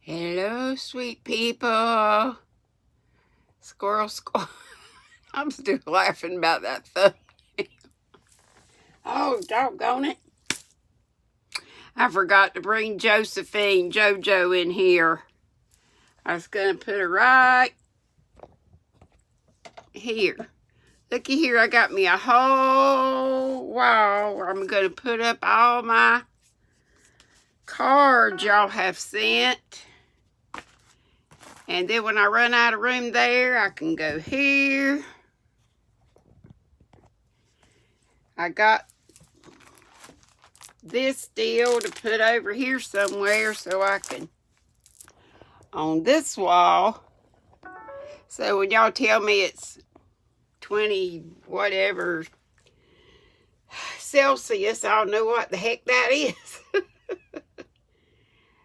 Hello, sweet people. Squirrel, squirrel. I'm still laughing about that thing. Oh, doggone it. I forgot to bring JoJo in here. I was going to put her right here. Looky here, I got me a whole wall where I'm going to put up all my cards y'all have sent. And then when I run out of room there, I can go here. I got this deal to put over here somewhere so I can, on this wall. So when y'all tell me it's 20 whatever Celsius, I'll know what the heck that is.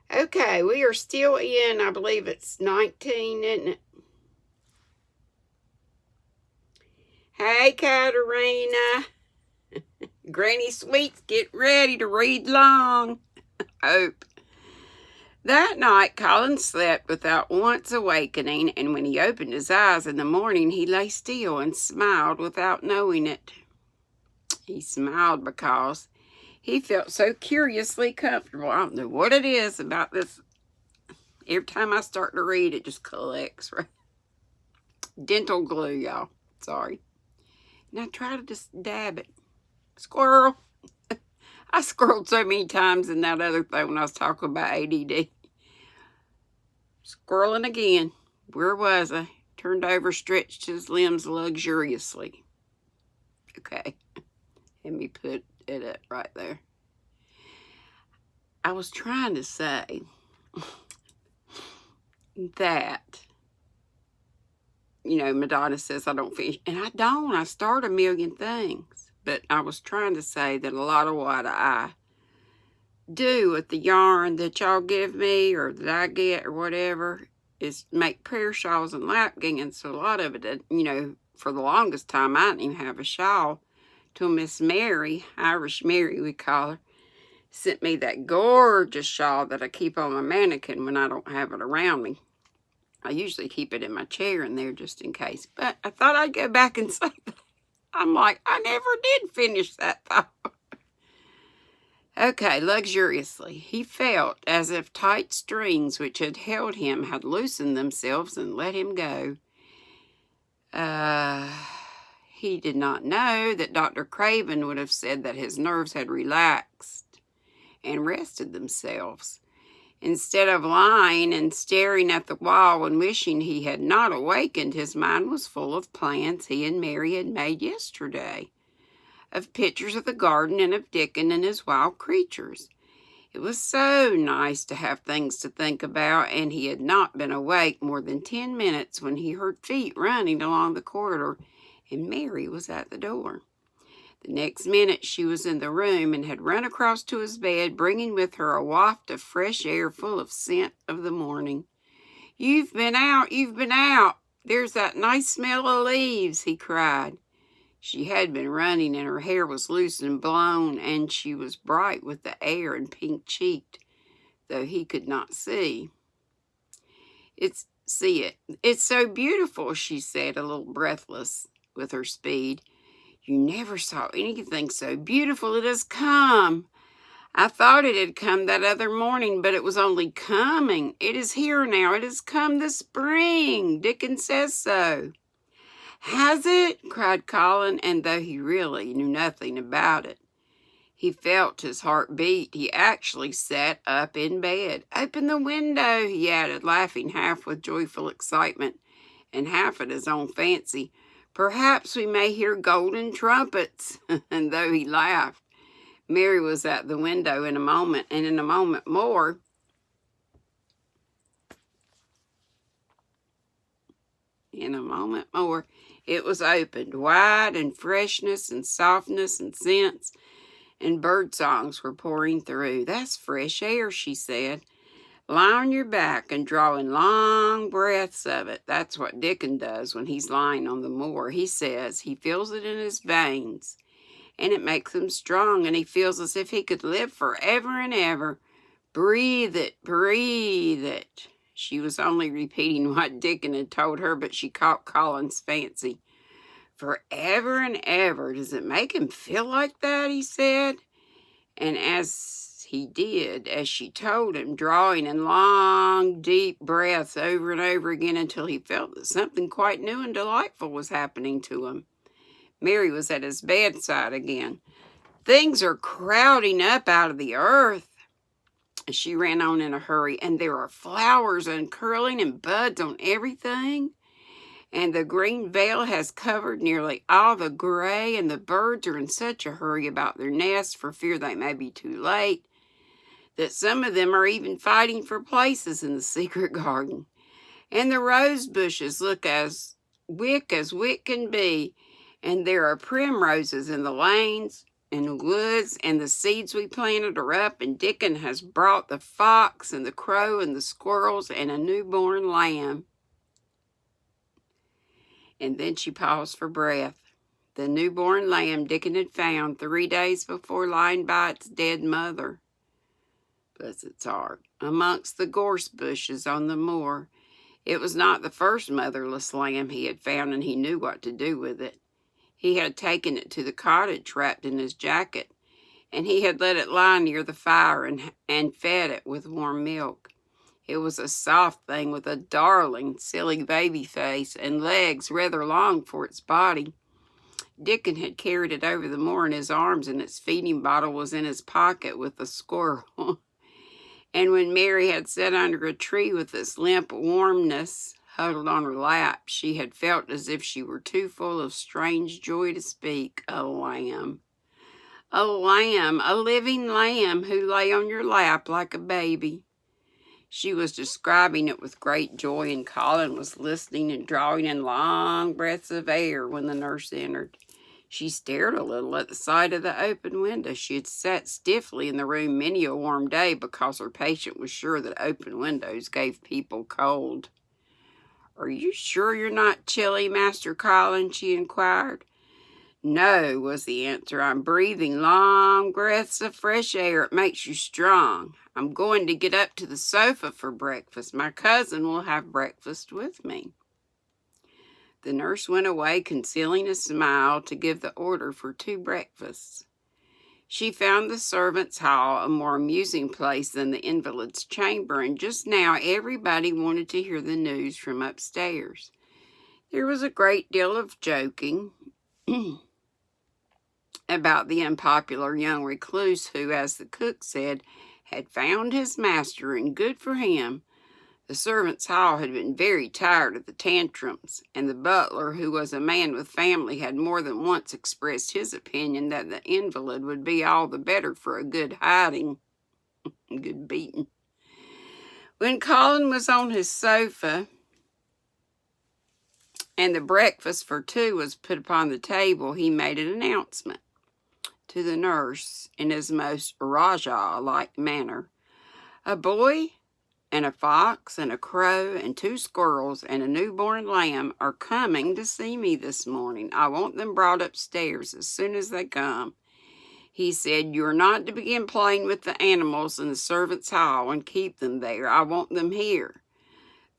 Okay, we are still in, I believe it's 19, isn't it? Hey, Katerina. Granny Sweets, get ready to read long. Hope. That night, Colin slept without once awakening, and when he opened his eyes in the morning, he lay still and smiled without knowing it. He smiled because he felt so curiously comfortable. I don't know what it is about this. Every time I start to read, it just collects, right? Dental glue, y'all. Sorry. And I try to just dab it. Squirrel. I squirreled so many times in that other thing when I was talking about ADD. Squirreling again. Where was I? Turned over, stretched his limbs luxuriously. Okay. Let me put it up right there. I was trying to say that, Madonna says I don't finish. And I don't. I start a million things. But I was trying to say that a lot of what I do with the yarn that y'all give me or that I get or whatever is make prayer shawls and lap gowns. So a lot of it, for the longest time, I didn't even have a shawl till Miss Mary, Irish Mary we call her, sent me that gorgeous shawl that I keep on my mannequin when I don't have it around me. I usually keep it in my chair in there just in case. But I thought I'd go back and say that. I'm like, I never did finish that thought. Okay, luxuriously. He felt as if tight strings which had held him had loosened themselves and let him go. He did not know that Dr. Craven would have said that his nerves had relaxed and rested themselves. Instead of lying and staring at the wall and wishing he had not awakened, his mind was full of plans he and Mary had made yesterday, of pictures of the garden and of Dickon and his wild creatures. It was so nice to have things to think about, and he had not been awake more than 10 minutes when he heard feet running along the corridor, and Mary was at the door. The next minute she was in the room and had run across to his bed, bringing with her a waft of fresh air full of scent of the morning. You've been out. There's that nice smell of leaves," he cried. She had been running, and her hair was loose and blown, and she was bright with the air and pink-cheeked, though he could not see. It's so beautiful," she said, a little breathless with her speed. "You never saw anything so beautiful. It has come. I thought it had come that other morning, but it was only coming. It is here now. It has come this spring. Dickon says so." "Has it?" cried Colin, and though he really knew nothing about it, he felt his heart beat. He actually sat up in bed. "Open the window," he added, laughing half with joyful excitement and half at his own fancy. "Perhaps we may hear golden trumpets." And though he laughed, Mary was at the window in a moment, and in a moment more, it was opened wide, and freshness and softness and scents and bird songs were pouring through. "That's fresh air," she said. "Lie on your back and draw in long breaths of it." That's what Dickon does when he's lying on the moor. He says he feels it in his veins, and it makes him strong, and he feels as if he could live forever and ever. Breathe it, breathe it. She was only repeating what Dickon had told her, but she caught Colin's fancy. Forever and ever. Does it make him feel like that? He said. And as he did, as she told him, drawing in long, deep breaths over and over again until he felt that something quite new and delightful was happening to him. Mary was at his bedside again. Things are crowding up out of the earth. She ran on in a hurry, and there are flowers uncurling and buds on everything. And the green veil has covered nearly all the gray, and the birds are in such a hurry about their nests for fear they may be too late, that some of them are even fighting for places in the secret garden. And the rose bushes look as wick can be, and there are primroses in the lanes and the woods, and the seeds we planted are up, and Dickon has brought the fox and the crow and the squirrels and a newborn lamb. And then she paused for breath. The newborn lamb Dickon had found 3 days before lying by its dead mother. Bless its heart. Amongst the gorse bushes on the moor. It was not the first motherless lamb he had found, and he knew what to do with it. He had taken it to the cottage wrapped in his jacket, and he had let it lie near the fire and fed it with warm milk. It was a soft thing with a darling, silly baby face and legs rather long for its body. Dickon had carried it over the moor in his arms, and its feeding bottle was in his pocket with the squirrel. And when Mary had sat under a tree with its limp warmness huddled on her lap, she had felt as if she were too full of strange joy to speak. A lamb, a living lamb who lay on your lap like a baby. She was describing it with great joy, and Colin was listening and drawing in long breaths of air when the nurse entered. She stared a little at the sight of the open window. She had sat stiffly in the room many a warm day because her patient was sure that open windows gave people cold. "Are you sure you're not chilly, Master Colin?" she inquired. "No," was the answer. "I'm breathing long breaths of fresh air. It makes you strong. I'm going to get up to the sofa for breakfast. My cousin will have breakfast with me." The nurse went away, concealing a smile, to give the order for 2 breakfasts. She found the servants' hall a more amusing place than the invalid's chamber, and just now everybody wanted to hear the news from upstairs. There was a great deal of joking about the unpopular young recluse who, as the cook said, had found his master, and good for him. The servants' hall had been very tired of the tantrums, and the butler, who was a man with family, had more than once expressed his opinion that the invalid would be all the better for a good hiding, good beating. When Colin was on his sofa and the breakfast for 2 was put upon the table, he made an announcement to the nurse in his most Rajah-like manner. "A boy and a fox and a crow and 2 squirrels and a newborn lamb are coming to see me this morning. I want them brought upstairs as soon as they come." He said, "You're not to begin playing with the animals in the servants' hall and keep them there. I want them here."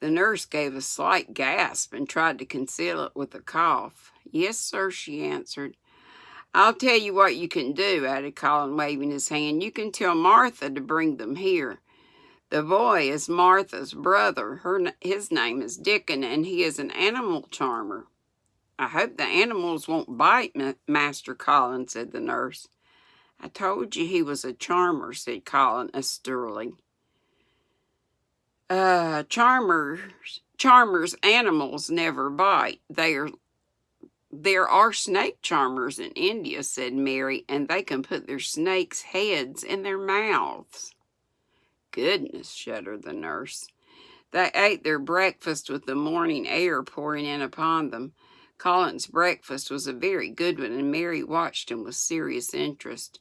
The nurse gave a slight gasp and tried to conceal it with a cough. "Yes, sir," she answered. "I'll tell you what you can do," added Colin, waving his hand. "You can tell Martha to bring them here. The boy is Martha's brother. His name is Dickon, and he is an animal charmer." "I hope the animals won't bite, Master Colin," said the nurse. "I told you he was a charmer," said Colin austerely. Charmers' animals never bite. There are snake charmers in India," said Mary, "and they can put their snakes' heads in their mouths." "Goodness," shuddered the nurse. They ate their breakfast with the morning air pouring in upon them. Colin's breakfast was a very good one, and Mary watched him with serious interest.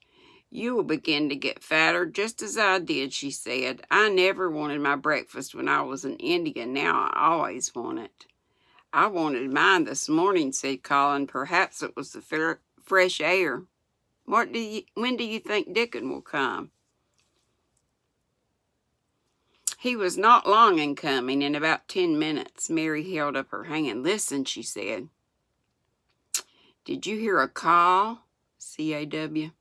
"You will begin to get fatter just as I did," she said. "I never wanted my breakfast when I was in India. Now I always want it." "I wanted mine this morning," said Colin. "Perhaps it was the fresh air. When do you think Dickon will come?" He was not long in coming. In about 10 minutes, Mary held up her hand. "Listen," she said. "Did you hear a caw?" C-A-W.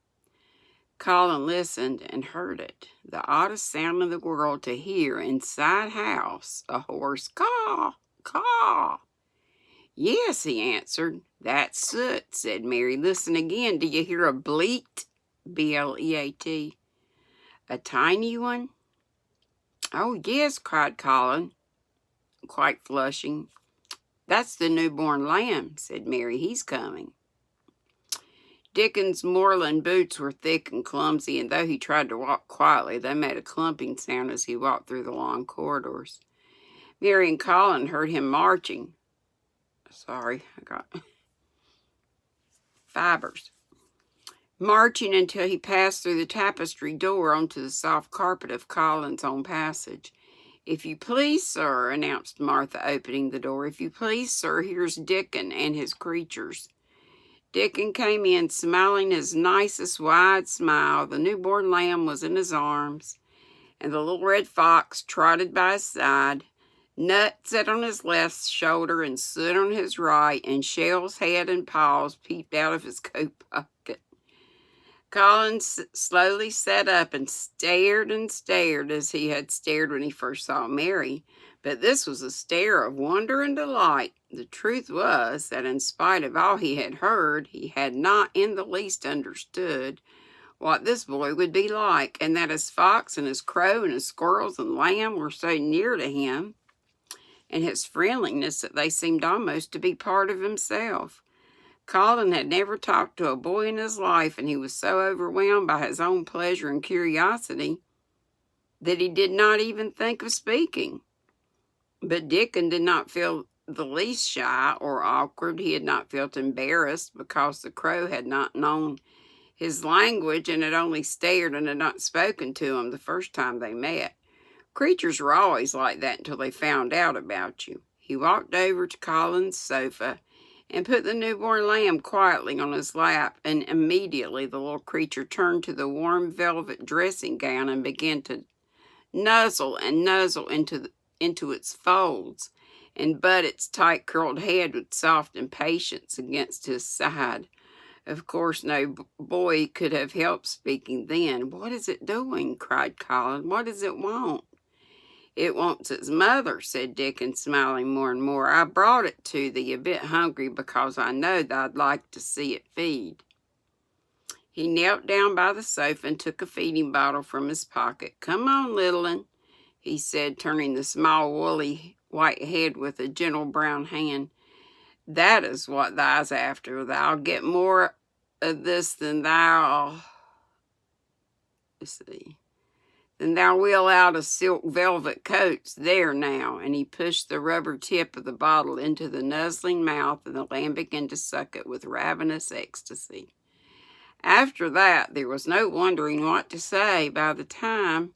Colin listened and heard it. The oddest sound in the world to hear inside house. A hoarse caw, caw. "Yes," he answered. "That's Soot," said Mary. "Listen again. Do you hear a bleat?" B-L-E-A-T. "A tiny one?" "Oh, yes," cried Colin, quite flushing. "That's the newborn lamb," said Mary. "He's coming." Dickon's moorland boots were thick and clumsy, and though he tried to walk quietly, they made a clumping sound as he walked through the long corridors. Mary and Colin heard him marching. Sorry, I got fibers. Marching until he passed through the tapestry door onto the soft carpet of Colin's own passage. "If you please, sir," announced Martha, opening the door. "If you please, sir, here's Dickon and his creatures." Dickon came in, smiling his nicest wide smile. The newborn lamb was in his arms, and the little red fox trotted by his side. Nut sat on his left shoulder and Soot on his right, and Shell's head and paws peeped out of his coat pocket. Colin slowly sat up and stared as he had stared when he first saw Mary. But this was a stare of wonder and delight. The truth was that in spite of all he had heard, he had not in the least understood what this boy would be like, and that his fox and his crow and his squirrels and lamb were so near to him, and his friendliness, that they seemed almost to be part of himself. Colin had never talked to a boy in his life, and he was so overwhelmed by his own pleasure and curiosity that he did not even think of speaking. But Dickon did not feel the least shy or awkward. He had not felt embarrassed because the crow had not known his language and had only stared and had not spoken to him the first time they met. Creatures were always like that until they found out about you. He walked over to Colin's sofa and put the newborn lamb quietly on his lap, and immediately the little creature turned to the warm velvet dressing gown and began to nuzzle into its folds and butt its tight curled head with soft impatience against his side. Of course, no boy could have helped speaking then. "What is it doing?" cried Colin. "What does it want?" "It wants its mother," said Dickon, smiling more and more. "I brought it to thee a bit hungry because I know that I'd like to see it feed." He knelt down by the sofa and took a feeding bottle from his pocket. "Come on, little un," he said, turning the small woolly white head with a gentle brown hand. "That is what thou's after. Thou'll get more of this than thou will out of silk velvet coats. There now." And he pushed the rubber tip of the bottle into the nuzzling mouth, and the lamb began to suck it with ravenous ecstasy. After that, there was no wondering what to say. By the time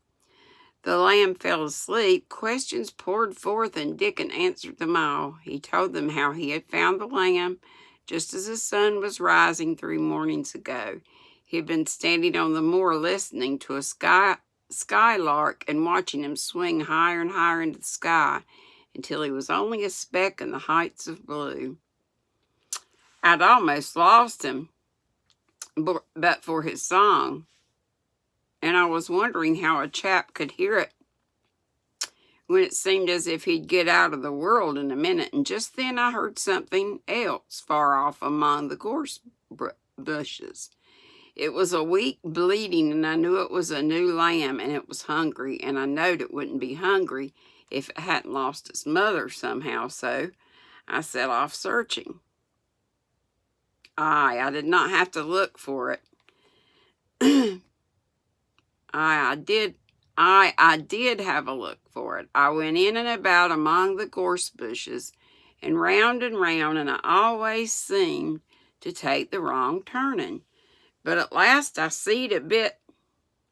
the lamb fell asleep, questions poured forth, and Dickon answered them all. He told them how he had found the lamb just as the sun was rising 3 mornings ago. He had been standing on the moor listening to a skylark and watching him swing higher and higher into the sky until he was only a speck in the heights of blue. "I'd almost lost him but for his song, and I was wondering how a chap could hear it when it seemed as if he'd get out of the world in a minute, and just then I heard something else far off among the gorse bushes. It was a weak bleating, and I knew it was a new lamb, and it was hungry, and I knowed it wouldn't be hungry if it hadn't lost its mother somehow, so I set off searching. I did not have to look for it. I did have a look for it. I went in and about among the gorse bushes and round, and I always seemed to take the wrong turning. But at last I seed a bit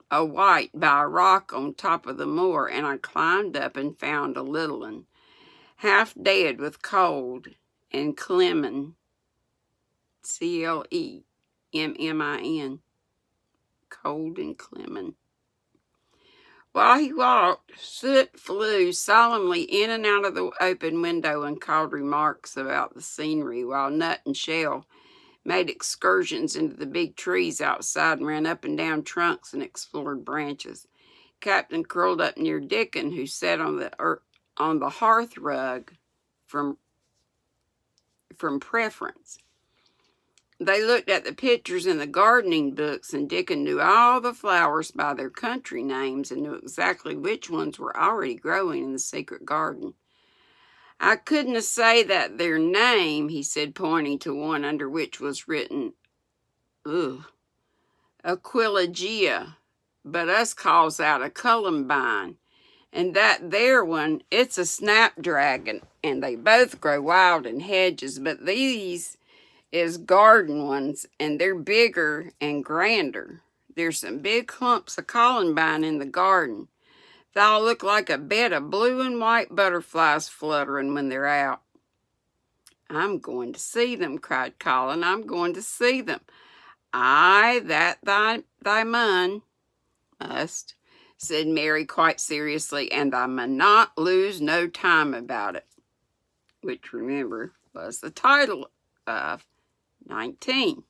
of white by a rock on top of the moor, and I climbed up and found a little one, half dead with cold and clemmin, C-L-E-M-M-I-N, cold and clemmin. While he walked, Soot flew solemnly in and out of the open window and called remarks about the scenery, while Nut and Shell made excursions into the big trees outside and ran up and down trunks and explored branches. Captain curled up near Dickon, who sat on the hearth rug from preference. They looked at the pictures in the gardening books, and Dickon knew all the flowers by their country names and knew exactly which ones were already growing in the secret garden. I couldn't say that their name, he said, pointing to one under which was written, Aquilegia, but us calls out a columbine. And that there one, it's a snapdragon, and they both grow wild in hedges, but these is garden ones, and they're bigger and grander. There's some big clumps of columbine in the garden. They all look like a bed of blue and white butterflies fluttering when they're out. I'm going to see them, cried Colin. I'm going to see them. Aye, that thy must, said Mary quite seriously, and I mun not lose no time about it. Which, remember, was the title of 19.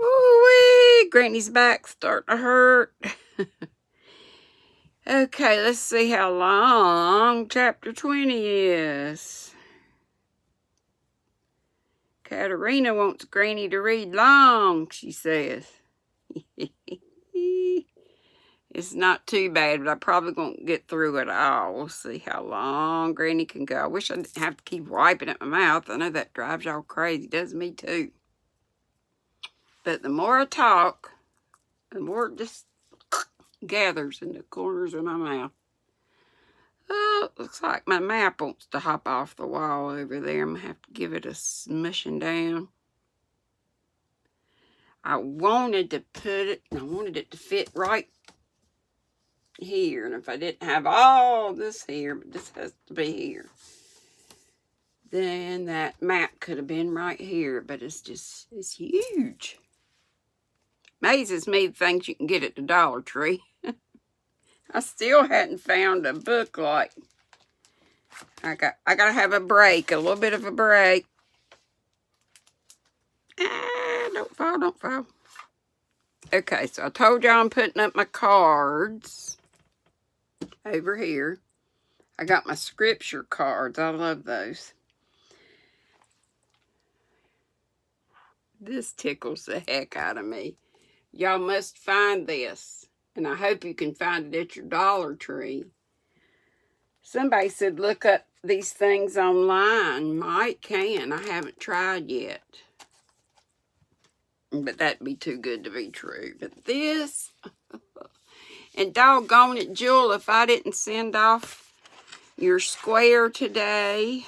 Ooh-wee, Granny's back's starting to hurt. Okay, let's see how long chapter 20 is. Katerina wants Granny to read long, she says. It's not too bad, but I probably won't get through it all. We'll see how long Granny can go. I wish I didn't have to keep wiping at my mouth. I know that drives y'all crazy. It does me too. But the more I talk, the more it just gathers in the corners of my mouth. Oh, looks like my map wants to hop off the wall over there. I'm going to have to give it a smushing down. I wanted to put it, I wanted it to fit right here. And if I didn't have all this here, but this has to be here, then that map could have been right here. But it's huge. Amazes me the things you can get at the Dollar Tree. I still hadn't found a book like. I gotta have a break, a little bit of a break. Don't fall, don't fall. Okay, so I told y'all I'm putting up my cards over here. I got my scripture cards. I love those. This tickles the heck out of me. Y'all must find this. And I hope you can find it at your Dollar Tree. Somebody said look up these things online. Might can. I haven't tried yet. But that'd be too good to be true. But this, and doggone it, Jewel, if I didn't send off your square today,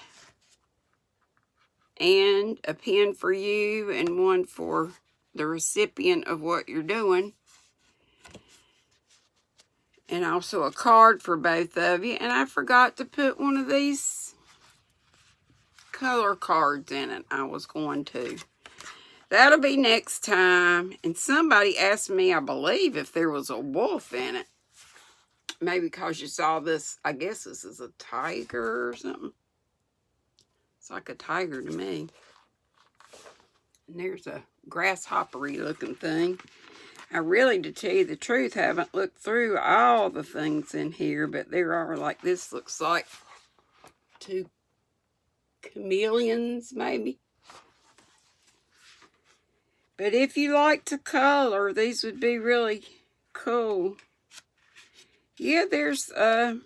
and a pen for you, and one for the recipient of what you're doing, and also a card for both of you, and I forgot to put one of these color cards in it. I was going to. That'll be next time. And somebody asked me, I believe, if there was a wolf in it. Maybe because you saw this. I guess this is a tiger or something. It's like a tiger to me. And there's a grasshoppery looking thing. I really, to tell you the truth, haven't looked through all the things in here. But there are, like, this looks like 2 chameleons, maybe. But if you like to color, these would be really cool. Yeah, there's, I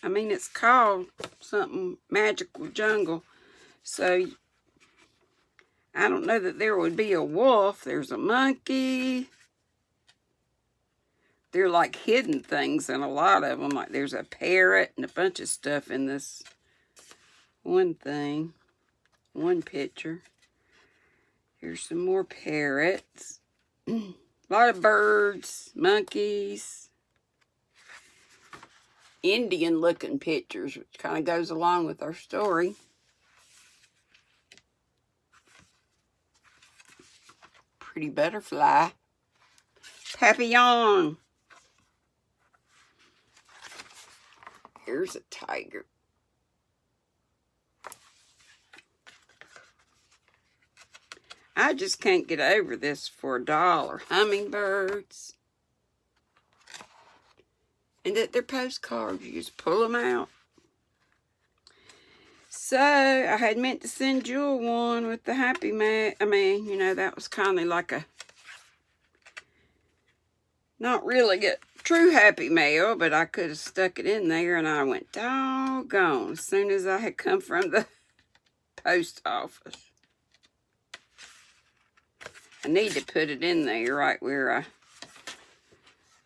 mean, it's called something Magical Jungle. So, I don't know that there would be a wolf. There's a monkey. They're like hidden things in a lot of them. Like there's a parrot and a bunch of stuff in this one thing. One picture. Here's some more parrots. A lot of birds, monkeys. Indian looking pictures, which kind of goes along with our story. Pretty butterfly. Papillon. Here's a tiger. I just can't get over this for $1. Hummingbirds. And that they're postcards. You just pull them out. So, I had meant to send Jewel one with the Happy Mail. I mean, you know, that was kind of like a... Not really a true Happy Mail, but I could have stuck it in there, and I went doggone as soon as I had come from the post office. I need to put it in there right where I...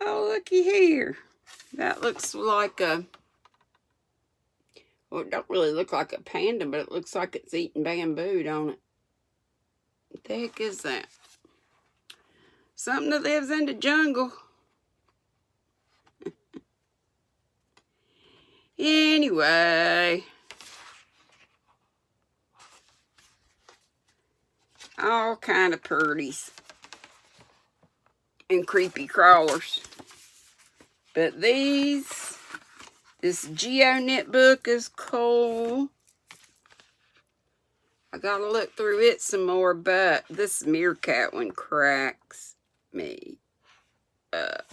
Oh, looky here. That looks like a... Well, it don't really look like a panda, but it looks like it's eating bamboo, don't it? What the heck is that? Something that lives in the jungle. Anyway. All kind of purties. And creepy crawlers. But this Geo knit book is cool. I gotta look through it some more, but this meerkat one cracks me up.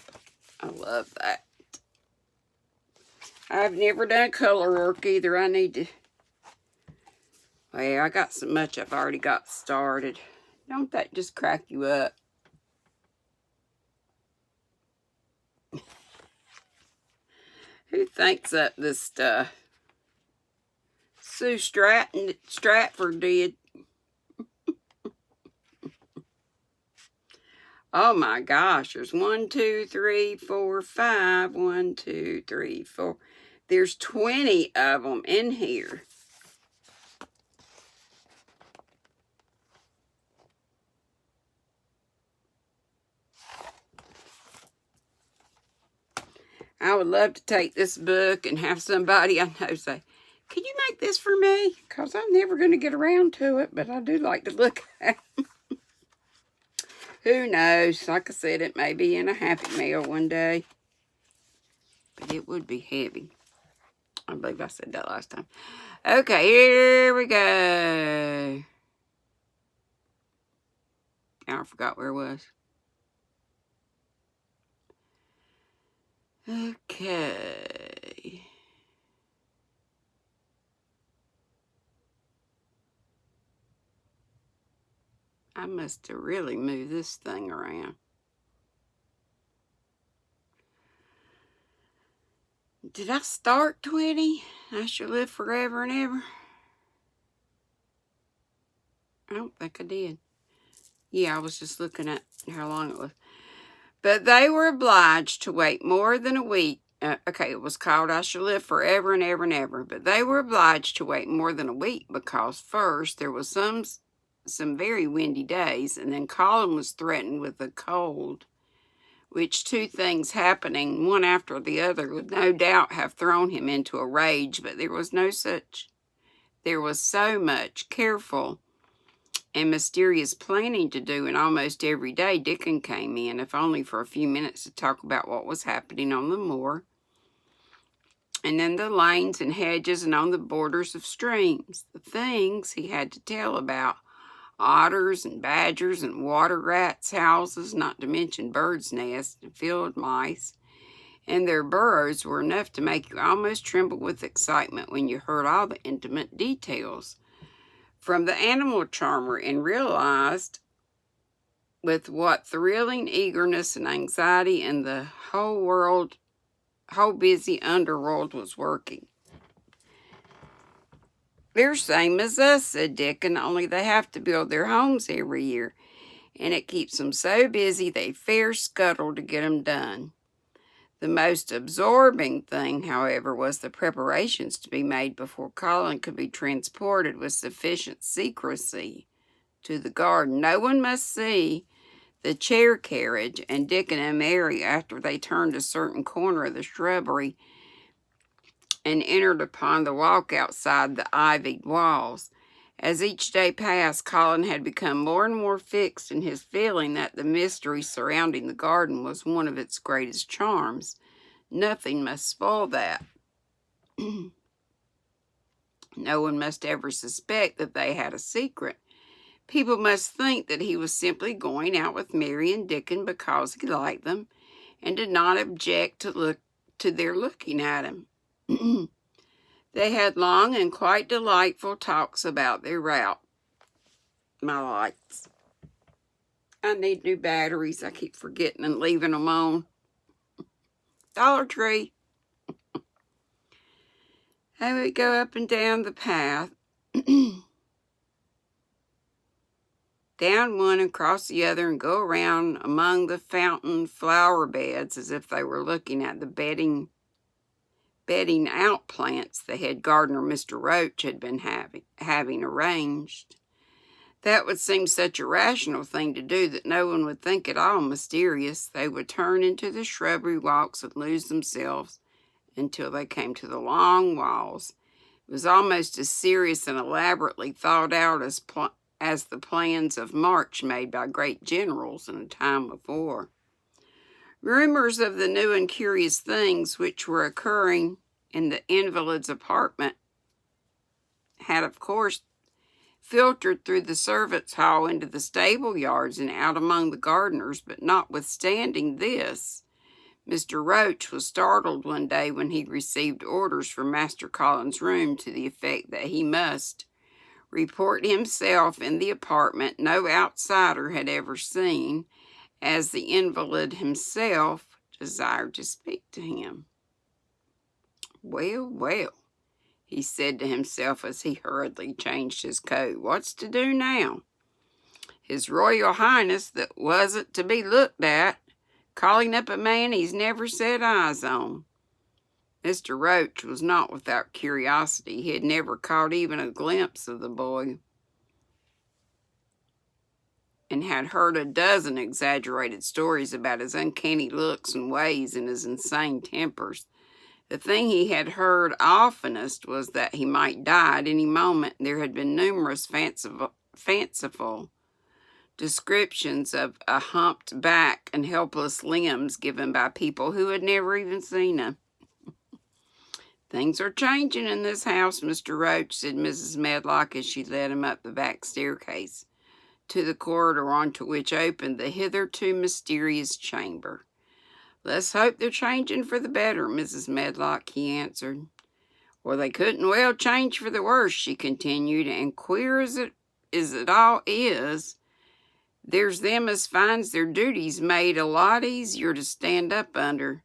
I love that. I've never done color work either. I need to... Well, I got so much I've already got started. Don't that just crack you up? Who thinks up this stuff? Sue Stratford did. Oh my gosh, there's 1, 2, 3, 4, 5. 1, 2, 3, 4. There's 20 of them in here. I would love to take this book and have somebody I know say, "Can you make this for me?" Because I'm never going to get around to it, but I do like to look at them. Who knows? Like I said, it may be in a Happy Mail one day. But it would be heavy. I believe I said that last time. Okay, here we go. Now I forgot where it was. Okay. I must have really moved this thing around. Did I start 20? I shall live forever and ever. I don't think I did. Yeah, I was just looking at how long it was. But they were obliged to wait more than a week. Okay, it was called I Shall Live Forever and Ever and Ever. But they were obliged to wait more than a week because first there was some very windy days, and then Colin was threatened with a cold, which two things happening one after the other would no doubt have thrown him into a rage, but there was so much careful and mysterious planning to do, and almost every day Dickon came in, if only for a few minutes, to talk about what was happening on the moor, and in the lanes and hedges and on the borders of streams. The things he had to tell about otters and badgers and water rats' houses, not to mention birds' nests and field mice, and their burrows were enough to make you almost tremble with excitement when you heard all the intimate details from the animal charmer and realized with what thrilling eagerness and anxiety in the whole busy underworld was working. "They're same as us," said Dickon, "only they have to build their homes every year, and it keeps them so busy they fair scuttle to get 'em done." The most absorbing thing, however, was the preparations to be made before Colin could be transported with sufficient secrecy to the garden. No one must see the chair carriage, and Dickon and Mary, after they turned a certain corner of the shrubbery and entered upon the walk outside the ivied walls. As each day passed, Colin had become more and more fixed in his feeling that the mystery surrounding the garden was one of its greatest charms. Nothing must spoil that. No one must ever suspect that they had a secret. People must think that he was simply going out with Mary and Dickon because he liked them and did not object to their looking at him. They had long and quite delightful talks about their route. My lights. I need new batteries. I keep forgetting and leaving them on. Dollar Tree. They would go up and down the path. Down one and cross the other and go around among the fountain flower beds as if they were looking at the bedding out plants the head gardener, Mr. Roach, had been having arranged. That would seem such a rational thing to do that no one would think it all mysterious. They would turn into the shrubbery walks and lose themselves until they came to the long walls. It was almost as serious and elaborately thought out as the plans of march made by great generals in a time of war. Rumors of the new and curious things which were occurring in the invalid's apartment had, of course, filtered through the servants' hall into the stable yards and out among the gardeners, but notwithstanding this, Mr. Roach was startled one day when he received orders from Master Collins's room to the effect that he must report himself in the apartment no outsider had ever seen, as the invalid himself desired to speak to him. Well, well, he said to himself as he hurriedly changed his coat, what's to do now? His Royal Highness that wasn't to be looked at, calling up a man he's never set eyes on. Mr. Roach was not without curiosity. He had never caught even a glimpse of the boy, and had heard a dozen exaggerated stories about his uncanny looks and ways and his insane tempers. The thing he had heard oftenest was that he might die at any moment. There had been numerous fanciful descriptions of a humped back and helpless limbs given by people who had never even seen him. Things are changing in this house, Mr. Roach, said Mrs. Medlock as she led him up the back staircase to the corridor onto which opened the hitherto mysterious chamber. Let's hope they're changing for the better, Mrs. Medlock, he answered. Well, they couldn't well change for the worse, she continued, and queer as it all is, there's them as finds their duties made a lot easier to stand up under.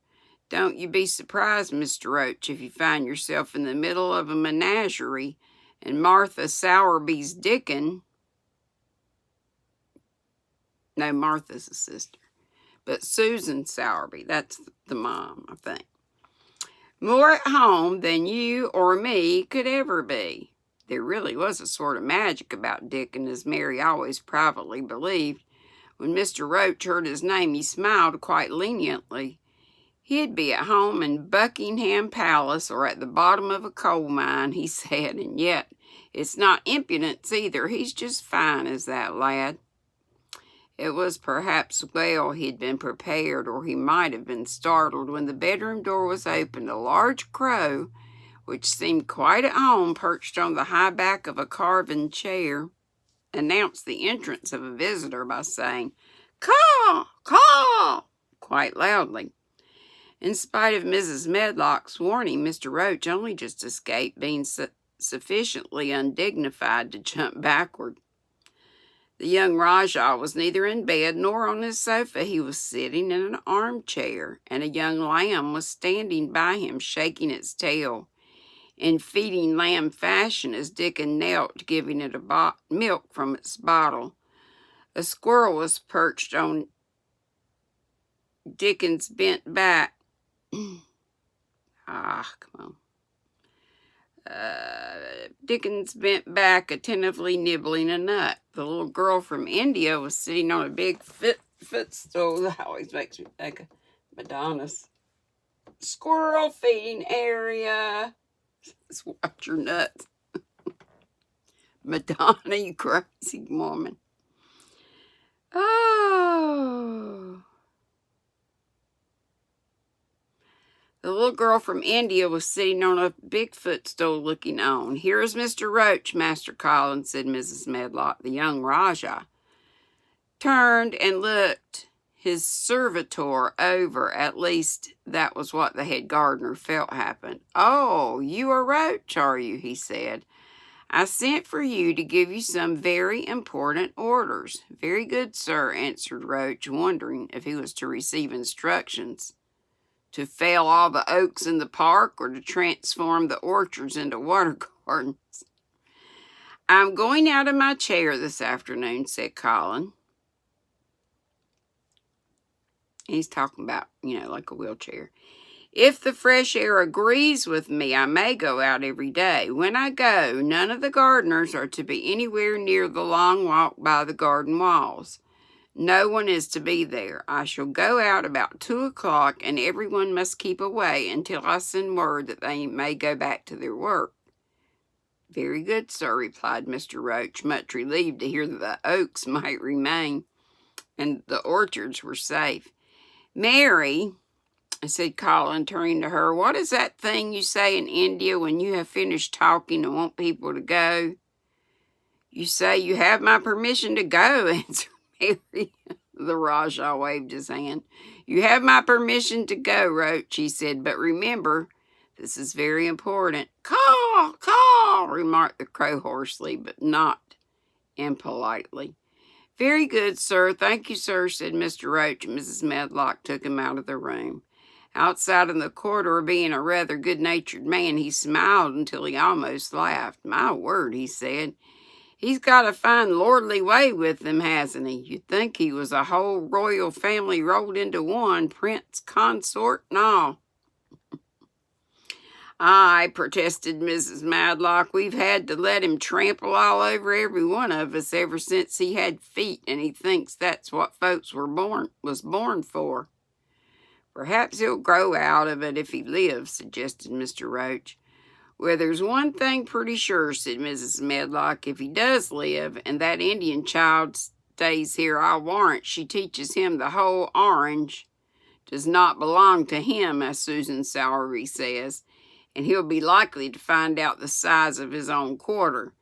Don't you be surprised, Mr. Roach, if you find yourself in the middle of a menagerie and Martha Sowerby's Dickon, no, Martha's a sister, but Susan Sowerby, that's the mom, I think, more at home than you or me could ever be. There really was a sort of magic about Dickon, as Mary always privately believed. When Mr. Roach heard his name, he smiled quite leniently. He'd be at home in Buckingham Palace or at the bottom of a coal mine, he said, and yet it's not impudence either. He's just fine as that lad. It was perhaps well he'd been prepared, or he might have been startled when the bedroom door was opened. A large crow, which seemed quite at home, perched on the high back of a carven chair, announced the entrance of a visitor by saying, "Caw, caw," quite loudly. In spite of Mrs. Medlock's warning, Mr. Roach only just escaped being sufficiently undignified to jump backward. The young Rajah was neither in bed nor on his sofa. He was sitting in an armchair, and a young lamb was standing by him, shaking its tail in feeding lamb fashion as Dickon knelt, giving it milk from its bottle. A squirrel was perched on Dickon's bent back. Come on. Dickens bent back, attentively nibbling a nut. The little girl from India was sitting on a big footstool. That always makes me think of Madonna's squirrel feeding area. Just watch your nuts. Madonna, you crazy woman. Oh. The little girl from India was sitting on a big footstool looking on. "Here is Mr. Roach, Master Colin," said Mrs. Medlock. The young Rajah turned and looked his servitor over. At least that was what the head gardener felt happened. "Oh, you are Roach, are you?" he said. "I sent for you to give you some very important orders." "Very good, sir," answered Roach, wondering if he was to receive instructions to fell all the oaks in the park or to transform the orchards into water gardens. "I'm going out of my chair this afternoon," said Colin. He's talking about, like a wheelchair. "If the fresh air agrees with me, I may go out every day. When I go, none of the gardeners are to be anywhere near the long walk by the garden walls. No one is to be there. I shall go out about 2 o'clock, and everyone must keep away until I send word that they may go back to their work." "Very good, sir," replied Mr. Roach, much relieved to hear that the oaks might remain and the orchards were safe. "Mary," said Colin, turning to her, "what is that thing you say in India when you have finished talking and want people to go?" "You say you have my permission to go," answered Mary. The Rajah waved his hand. "You have my permission to go, Roach," he said, "but remember, this is very important." "Caw, caw," remarked the crow hoarsely, but not impolitely. "Very good, sir. Thank you, sir," said Mr. Roach, and Mrs. Medlock took him out of the room. Outside in the corridor, being a rather good-natured man, he smiled until he almost laughed. "My word," he said, "he's got a fine lordly way with him, hasn't he? You'd think he was a whole royal family rolled into one, prince, consort, and all." "Aye," protested Mrs. Medlock, "we've had to let him trample all over every one of us ever since he had feet, and he thinks that's what folks was born for." "Perhaps he'll grow out of it if he lives," suggested Mr. Roach. "Well, there's one thing pretty sure," said Mrs. Medlock. "If he does live, and that Indian child stays here, I'll warrant she teaches him the whole orange does not belong to him, as Susan Sowerby says, and he'll be likely to find out the size of his own quarter."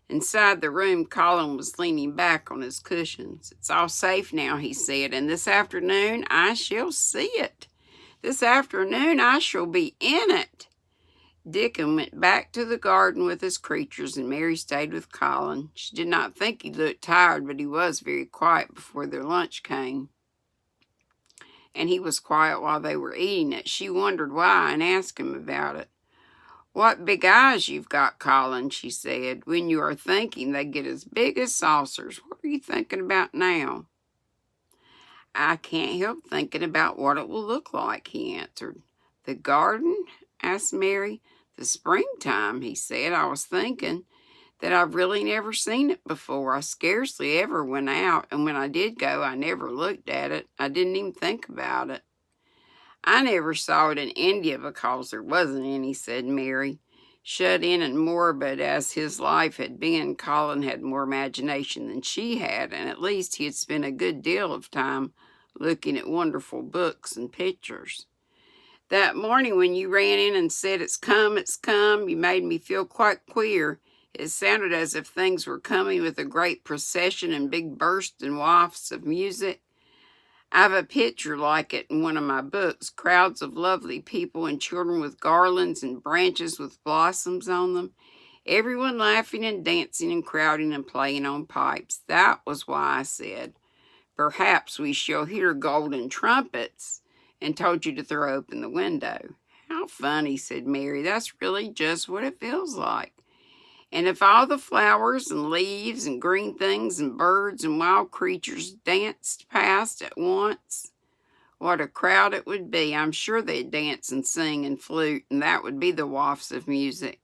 Inside the room, Colin was leaning back on his cushions. "It's all safe now," he said, "and this afternoon I shall see it. This afternoon I shall be in it." Dickon went back to the garden with his creatures, and Mary stayed with Colin. She did not think he looked tired, but he was very quiet before their lunch came, and he was quiet while they were eating it. She wondered why and asked him about it. "What big eyes you've got, Colin," she said. "When you are thinking, they get as big as saucers. What are you thinking about now?" "I can't help thinking about what it will look like," he answered. "The garden?" asked Mary. "The springtime," he said. "I was thinking that I've really never seen it before. I scarcely ever went out, and when I did go, I never looked at it. I didn't even think about it." "I never saw it in India because there wasn't any," said Mary. Shut in and morbid as his life had been, Colin had more imagination than she had, and at least he had spent a good deal of time looking at wonderful books and pictures. "That morning when you ran in and said, 'It's come,' you made me feel quite queer. It sounded as if things were coming with a great procession and big bursts and wafts of music. I've a picture like it in one of my books, crowds of lovely people and children with garlands and branches with blossoms on them, everyone laughing and dancing and crowding and playing on pipes. That was why I said, 'Perhaps we shall hear golden trumpets,' and told you to throw open the window." "How funny," said Mary. "That's really just what it feels like. And if all the flowers and leaves and green things and birds and wild creatures danced past at once, what a crowd it would be. I'm sure they'd dance and sing and flute, and that would be the wafts of music."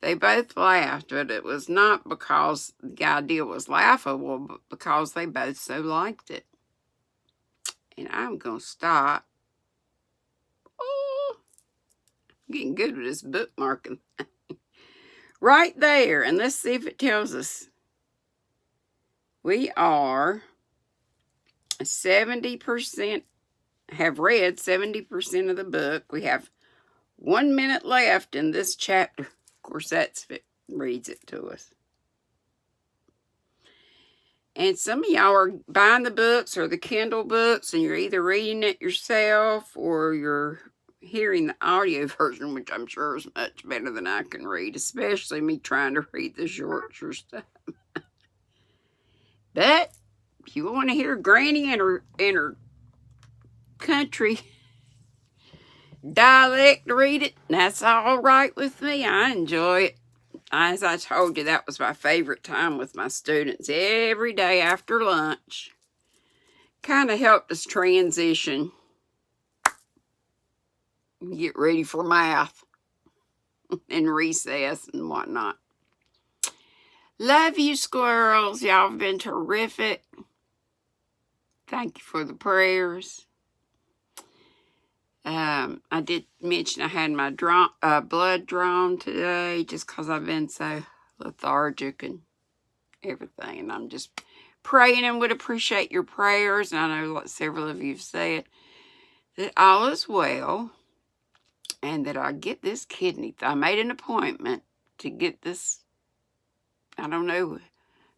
They both laughed, but it was not because the idea was laughable, but because they both so liked it. And I'm going to stop. Oh, I'm getting good with this bookmarking thing. Right there, and let's see if it tells us. We are 70% have read 70% of the book. We have 1 minute left in this chapter. Of course, that's it reads it to us. And some of y'all are buying the books or the Kindle books, and you're either reading it yourself or you're hearing the audio version, which I'm sure is much better than I can read, especially me trying to read the Yorkshire stuff. But if you want to hear Granny in her country dialect read it, that's all right with me. I enjoy it. As I told you, that was my favorite time with my students every day after lunch. Kind of helped us transition, get ready for math and recess and whatnot. Love you, squirrels. Y'all have been terrific. Thank you for the prayers. I did mention I had my blood drawn today just because I've been so lethargic and everything. And I'm just praying and would appreciate your prayers. And I know like several of you have said that all is well and that I get this kidney. I made an appointment to get this. I don't know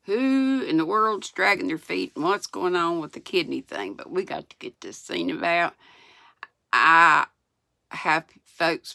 who in the world's dragging their feet and what's going on with the kidney thing, but we got to get this seen about. I have folks